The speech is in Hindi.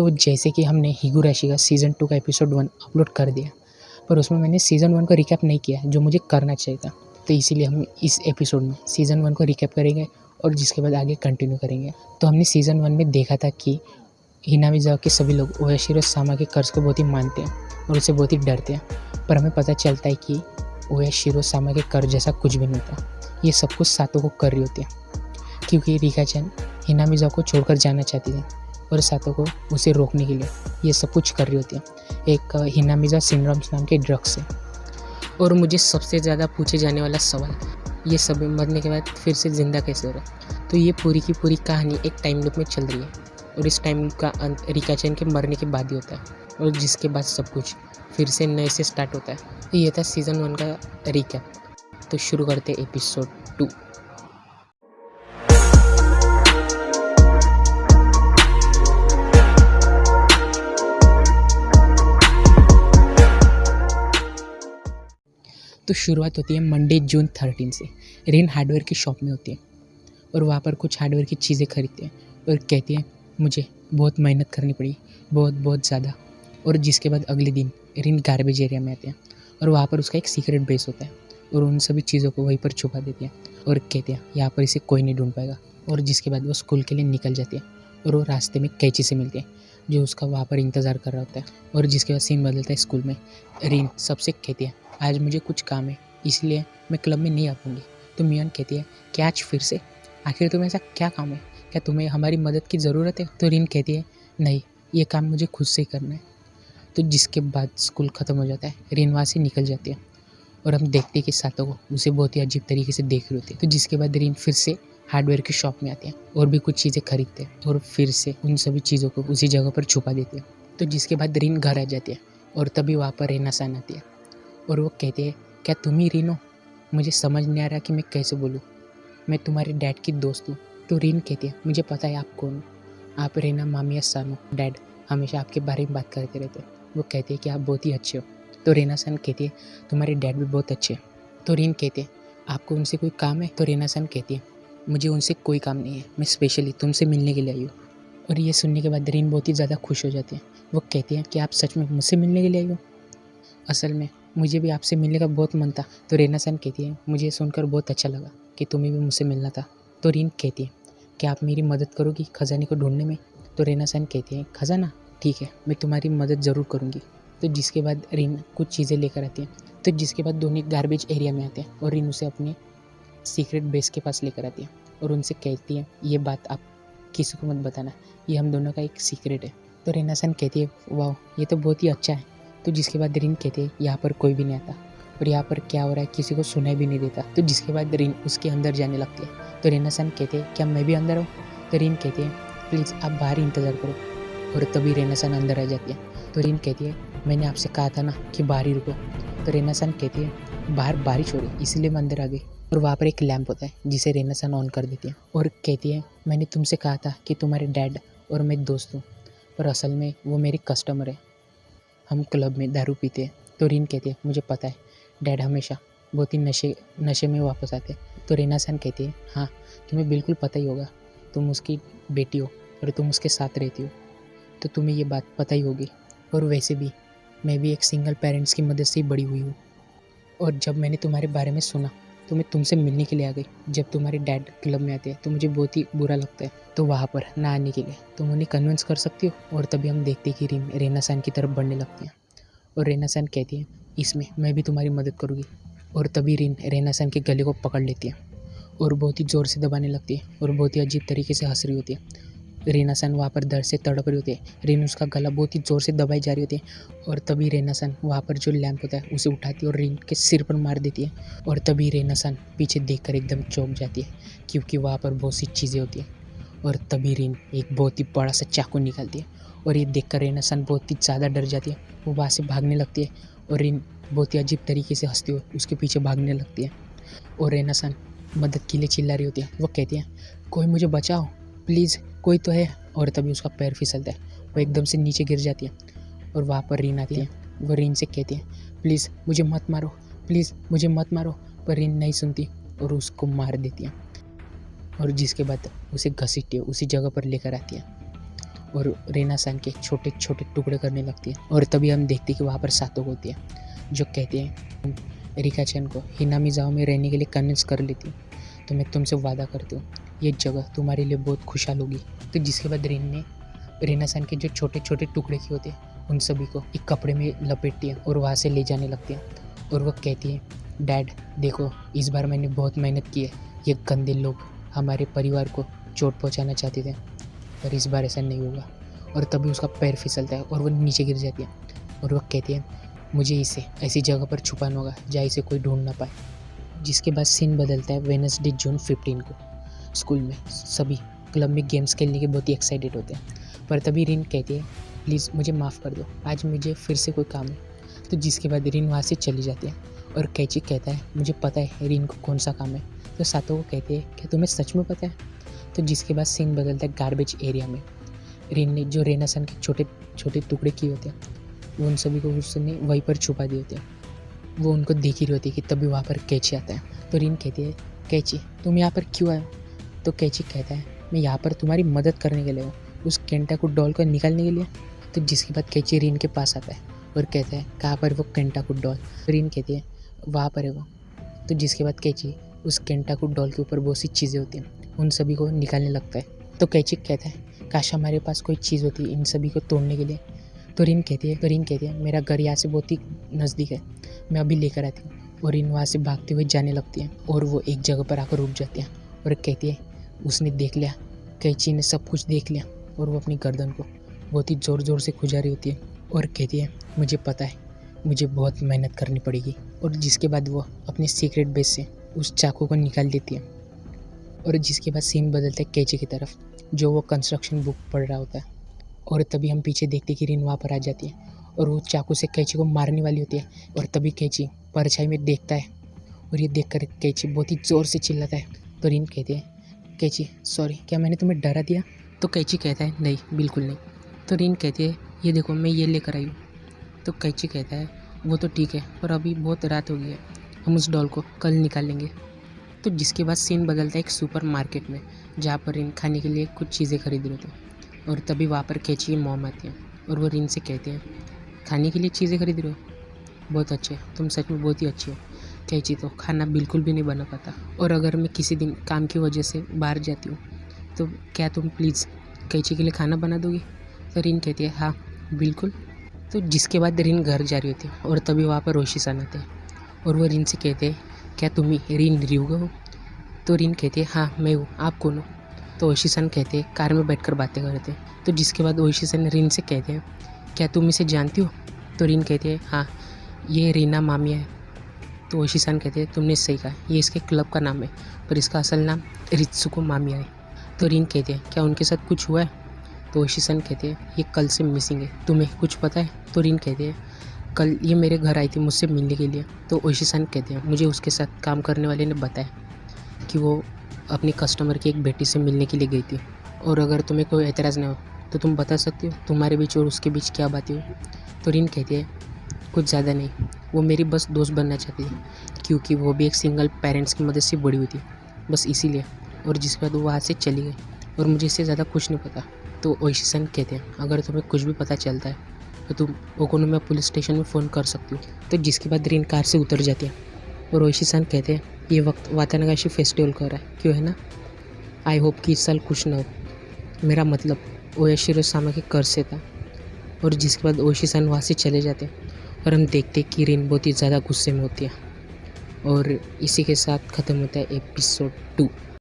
तो जैसे कि हमने हिगुराशी का सीज़न 2 का एपिसोड 1 अपलोड कर दिया, पर उसमें मैंने सीज़न 1 को रिकैप नहीं किया जो मुझे करना चाहिए था। तो इसीलिए हम इस एपिसोड में सीज़न 1 को रिकैप करेंगे और जिसके बाद आगे कंटिन्यू करेंगे। तो हमने सीज़न 1 में देखा था कि हिनामिज़ावा के सभी लोग ओयाशिरो सामा के कर्ज को बहुत ही मानते हैं और उससे बहुत ही डरते हैं, पर हमें पता चलता है कि ओयाशिरो सामा के कर्ज जैसा कुछ भी नहीं होता। ये सब कुछ सातो को कर रही होती है क्योंकि रिका-chan हिनामिज़ावा को छोड़कर जाना चाहती थी और सातो को उसे रोकने के लिए ये सब कुछ कर रही होती है एक हिनामिज़ावा सिंड्रोम नाम के ड्रग से। और मुझे सबसे ज़्यादा पूछे जाने वाला सवाल, ये सब मरने के बाद फिर से ज़िंदा कैसे हो रहा है? तो ये पूरी की पूरी कहानी एक टाइम लूप में चल रही है और इस टाइम लूप का अंत रिका-chan के मरने के बाद ही होता है और जिसके बाद सब कुछ फिर से नए से स्टार्ट होता है। तो ये था सीज़न 1 का रिकैप। तो शुरू करते एपिसोड 2। तो शुरुआत होती है मंडे जून 13 से। रिन हार्डवेयर की शॉप में होती है और वहाँ पर कुछ हार्डवेयर की चीज़ें खरीदते हैं और कहती है मुझे बहुत मेहनत करनी पड़ी, बहुत ज़्यादा। और जिसके बाद अगले दिन रिन गार्बेज एरिया में आते हैं और वहाँ पर उसका एक सीक्रेट बेस होता है और उन सभी चीज़ों को वहीं पर छुपा देती है और कहते हैं यहाँ पर इसे कोई नहीं ढूंढ पाएगा। और जिसके बाद वो स्कूल के लिए निकल जाती है और वो रास्ते में कैची से मिलती है जो उसका वहाँ पर इंतज़ार कर रहा होता है। और जिसके बाद सीन बदलता है स्कूल में। रिन सबसे कहती है आज मुझे कुछ काम है इसलिए मैं क्लब में नहीं आ पाऊँगी। तो मियोन कहती है क्या आज फिर से? आखिर तुम्हें ऐसा क्या काम है? क्या तुम्हें हमारी मदद की ज़रूरत है? तो रिन कहती है नहीं, ये काम मुझे खुद से ही करना है। तो जिसके बाद स्कूल ख़त्म हो जाता है, रिन वहाँ से निकल जाती है और हम देखते हैं कि सातो को उसे बहुत ही अजीब तरीके से देख रही होती है। तो जिसके बाद रिन फिर से हार्डवेयर की शॉप में आते हैं और भी कुछ चीज़ें खरीदते हैं और फिर से उन सभी चीज़ों को उसी जगह पर छुपा देते हैं। तो जिसके बाद रिन घर आ जाती है और तभी वहाँ पर रेना-सान आती है और वो कहते हैं क्या तुम ही रिन हो? मुझे समझ नहीं आ रहा कि मैं कैसे बोलूँ, मैं तुम्हारे डैड की दोस्त हूँ। तो रिन कहती है मुझे पता है आप कौन हो, आप रेना मामिया-सान हो। डैड हमेशा आपके बारे में बात करते रहते हैं। वो कहते हैं कि आप बहुत ही अच्छे हो। तो रेना-सान कहती है तुम्हारे डैड भी बहुत अच्छे हैं। तो रिन कहते हैं आपको उनसे कोई काम है? तो रेना-सान कहती है मुझे उनसे कोई काम नहीं है, मैं स्पेशली तुमसे मिलने के लिए आई हूँ। और ये सुनने के बाद रिन बहुत ही ज़्यादा खुश हो जाती है। वो कहती है कि आप सच में मुझसे मिलने के लिए आई हो? असल में मुझे भी आपसे मिलने का बहुत मन था। तो रेना-सान कहती है मुझे सुनकर बहुत अच्छा लगा कि तुम्हें भी मुझसे मिलना था। तो रिन कहती है कि आप मेरी मदद करोगी खजाने को ढूंढने में? तो रेना-सान कहती है खजाना? ठीक है, मैं तुम्हारी मदद ज़रूर करूँगी। तो जिसके बाद रिन कुछ चीज़ें लेकर आती है। तो जिसके बाद दोनों गार्बेज एरिया में आते हैं और रिन उसे अपने सीक्रेट बेस के पास लेकर आती है और उनसे कहती है ये बात आप किसी को मत बताना, ये हम दोनों का एक सीक्रेट है। तो रेना-सान कहती है वाह ये तो बहुत ही अच्छा है। तो जिसके बाद रिन कहते हैं यहाँ पर कोई भी नहीं आता और यहाँ पर क्या हो रहा है किसी को सुनाई भी नहीं देता। तो जिसके बाद रिन उसके अंदर जाने लगती है। तो रेना-सान कहते हैं क्या मैं भी अंदर हूँ? तो रिन कहती है प्लीज़ आप बाहर ही इंतज़ार करो। और तभी रेना-सान अंदर आ जाती है। तो रिन कहती है मैंने आपसे कहा था ना कि बाहर ही रुको। तो रेना-सान कहती है बाहर बारिश हो रही इसलिए मैं अंदर आ गई। और वहाँ पर एक लैंप होता है जिसे रेना-सान ऑन कर देती है और कहती है मैंने तुमसे कहा था कि तुम्हारे डैड और मैं दोस्त हूँ, पर असल में वो मेरे कस्टमर है, हम क्लब में दारू पीते हैं। तो रिन कहती है मुझे पता है डैड हमेशा बहुत ही नशे में वापस आते हैं। तो रेना-सान कहती है हाँ तुम्हें बिल्कुल पता ही होगा, तुम उसकी बेटी हो और तुम उसके साथ रहती हो तो तुम्हें ये बात पता ही होगी। और वैसे भी मैं भी एक सिंगल पेरेंट्स की मदद से ही बड़ी हुई हूँ और जब मैंने तुम्हारे बारे में सुना तो मैं तुमसे मिलने के लिए आ गई। जब तुम्हारे डैड क्लब में आते हैं तो मुझे बहुत ही बुरा लगता है, तो वहाँ पर ना आने के लिए तुम उन्हें कन्विंस कर सकती हो। और तभी हम देखते हैं कि रिन रेना-सान की तरफ बढ़ने लगती है और रेना-सान कहती है इसमें मैं भी तुम्हारी मदद करूँगी। और तभी रिन रेना-सान के गले को पकड़ लेती है और बहुत ही ज़ोर से दबाने लगती है और बहुत ही अजीब तरीके से हंस रही होती है। रेना-सान वहाँ पर दर्द से तड़प रही होती है। रिन उसका गला बहुत ही ज़ोर से दबाई जा रही होती है और तभी रेना-सान वहाँ पर जो लैंप होता है उसे उठाती है और रिन के सिर पर मार देती है। और तभी रेना-सान पीछे देखकर एकदम चौंक जाती है क्योंकि वहाँ पर बहुत सी चीज़ें होती हैं। और तभी रिन एक बहुत ही बड़ा सा चाकू निकालती है और ये देखकर रेना-सान बहुत ही ज़्यादा डर जाती है। वो वहाँ से भागने लगती है और रिन बहुत ही अजीब तरीके से हंसती हुई उसके पीछे भागने लगती है। और रेना-सान मदद के लिए चिल्ला रही होती है। वो कहती है कोई मुझे बचाओ प्लीज़, कोई तो है। और तभी उसका पैर फिसलता है, वो एकदम से नीचे गिर जाती है और वहाँ पर रिन आती है। वो रिन से कहती है प्लीज़ मुझे मत मारो, प्लीज़ मुझे मत मारो। पर रिन नहीं सुनती और उसको मार देती है और जिसके बाद उसे घसीटती है उसी जगह पर लेकर आती है। और रेना सान के छोटे छोटे टुकड़े करने लगती है। और तभी हम देखते हैं कि वहाँ पर सातोक होती है जो कहती है रिका चैन को हिनामी जाओ में रहने के लिए कन्विंस कर लेती हूँ, तो मैं तुमसे वादा करती हूँ ये जगह तुम्हारे लिए बहुत खुशहाल होगी। तो जिसके बाद रिन ने रेना सान के जो छोटे छोटे टुकड़े किए होते हैं उन सभी को एक कपड़े में लपेटती है और वहाँ से ले जाने लगती है। और वह कहती है डैड देखो इस बार मैंने बहुत मेहनत की है, ये गंदे लोग हमारे परिवार को चोट पहुंचाना चाहते थे पर इस बार ऐसा नहीं होगा। और तभी उसका पैर फिसलता है और वह नीचे गिर जाती है। और वह कहती है मुझे इसे ऐसी जगह पर छुपाना होगा जहाँ इसे कोई ढूंढ ना पाए। जिसके बाद सीन बदलता है वेडनेसडे जून 15 को। स्कूल में सभी क्लब में गेम्स खेलने के बहुत ही एक्साइटेड होते हैं पर तभी रिन कहती है प्लीज़ मुझे माफ़ कर दो, आज मुझे फिर से कोई काम है। तो जिसके बाद रिन वहाँ से चली जाती है और कैची कहता है मुझे पता है रिन को कौन सा काम है। तो सातो को कहती है क्या तुम्हें सच में पता है। तो जिसके बाद सीन बदलता है गार्बेज एरिया में। रिन ने जो रेना सन के छोटे छोटे टुकड़े किए होते हैं वो उन सभी को उसने वहीं पर छुपा दिए होते हैं। वो उनको देख ही रही होती है कि तभी वहाँ पर कैची आता है। तो रिन कहती है कैची तुम यहाँ पर क्यों आए। तो कैची कहता है मैं यहाँ पर तुम्हारी मदद करने के लिए हूँ, उस केंटाकू डॉल को निकालने के लिए। तो जिसके बाद कैची रिन के पास आता है और कहता है कहाँ पर वो केंटाकू डॉल। तो रिन कहती है वहाँ पर है वो। तो जिसके बाद कैची उस केंटाकू डॉल के ऊपर बहुत सी चीज़ें होती हैं उन सभी को निकालने लगता है। तो कैची कहता है काश हमारे पास कोई चीज़ होती इन सभी को तोड़ने के लिए। तो रिन कहती है मेरा घर यहाँ से बहुत ही नज़दीक है, मैं अभी लेकर आती हूँ। और रिन वहाँ से भागते हुए जाने लगती है और वो एक जगह पर आकर रुक जाती है और कहती है उसने देख लिया, कैची ने सब कुछ देख लिया। और वो अपनी गर्दन को बहुत ही ज़ोर ज़ोर से खुजा रही होती है और कहती है मुझे पता है मुझे बहुत मेहनत करनी पड़ेगी। और जिसके बाद वो अपने सीक्रेट बेस से उस चाकू को निकाल देती है। और जिसके बाद सीन बदलता है कैची की तरफ जो वो कंस्ट्रक्शन बुक पढ़ रहा होता है। और तभी हम पीछे देखते कि रिन वहाँ पर आ जाती है और वो चाकू से कैची को मारने वाली होती है। और तभी कैची परछाई में देखता है और ये देखकर कैची बहुत ही ज़ोर से चिल्लाता है। तो रिन कहती है कैची सॉरी, क्या मैंने तुम्हें डरा दिया। तो कैची कहता है नहीं बिल्कुल नहीं। तो रिन कहती है ये देखो मैं ये लेकर आई हूँ। तो कैची कहता है वो तो ठीक है पर अभी बहुत रात हो गई है, हम उस डॉल को कल निकालेंगे। तो जिसके बाद सीन बदलता है एक सुपर मार्केट में जहाँ पर रिन खाने के लिए कुछ चीज़ें खरीद रहे थे। और तभी वहाँ पर कैची की मॉम आती है और वो रिन से कहते हैं खाने के लिए चीज़ें खरीद रहे हो, बहुत अच्छे, तुम सच में बहुत ही अच्छी हो। कैची तो खाना बिल्कुल भी नहीं बना पाता और अगर मैं किसी दिन काम की वजह से बाहर जाती हूँ तो क्या तुम प्लीज़ कैची के लिए खाना बना दोगी। तो रिन कहती है हाँ बिल्कुल। तो जिसके बाद रिन घर जा रही होती है और तभी वहाँ पर रोशी सन आते हैं और वो रिन से कहते हैं क्या तुम ही रिन रियूगा हो। तो रिन कहती है हाँ मैं हूँ, आप कौन हो। तो ओशी सन कहते हैं कार में बैठकर बातें कर रहे थे। तो जिसके बाद ओशी सन रिन से कहते हैं क्या तुम इसे जानती हो। तो रिन कहती है हाँ ये रीना मामिया है। तो ओशी सन कहते हैं तुमने सही कहा, ये इसके क्लब का नाम है पर इसका असल नाम रित्सुको मामिया है। तो रिन कहते हैं क्या उनके साथ कुछ हुआ है। तो ओशी सन कहते हैं ये कल से मिसिंग है, तुम्हें कुछ पता है। तो रिन कहते हैं कल ये मेरे घर आई थी मुझसे मिलने के लिए। तो ओशी सन कहते हैं मुझे उसके साथ काम करने वाले ने बताया कि वो अपनी कस्टमर की एक बेटी से मिलने के लिए गई थी। और अगर तुम्हें कोई एतराज़ ना हो तो तुम बता सकती हो तुम्हारे बीच और उसके बीच क्या बातें हुई। तो रिन कहती है कुछ ज़्यादा नहीं, वो मेरी बस दोस्त बनना चाहती है क्योंकि वो भी एक सिंगल पेरेंट्स की मदद से बड़ी हुई थी, बस इसीलिए। और जिसके बाद वो वहाँ से चली गई और मुझे इससे ज़्यादा कुछ नहीं पता। तो ओशी सन कहते हैं अगर तुम्हें कुछ भी पता चलता है तो तुम ओकोनोमिया पुलिस स्टेशन में फ़ोन कर सकती हो। तो जिसके बाद रिन कार से उतर जाती है और ओशी सन कहते हैं ये वक्त वातानागाशी फेस्टिवल का हो रहा है क्यों है ना, आई होप कि इस साल कुछ ना हो, मेरा मतलब ओयाशिरो सामा के कर्ज से था। और जिसके बाद ओशी सन वहाँ से चले जाते हैं और हम देखते कि रिन बहुत ही ज़्यादा गुस्से में होती है। और इसी के साथ ख़त्म होता है एपिसोड 2।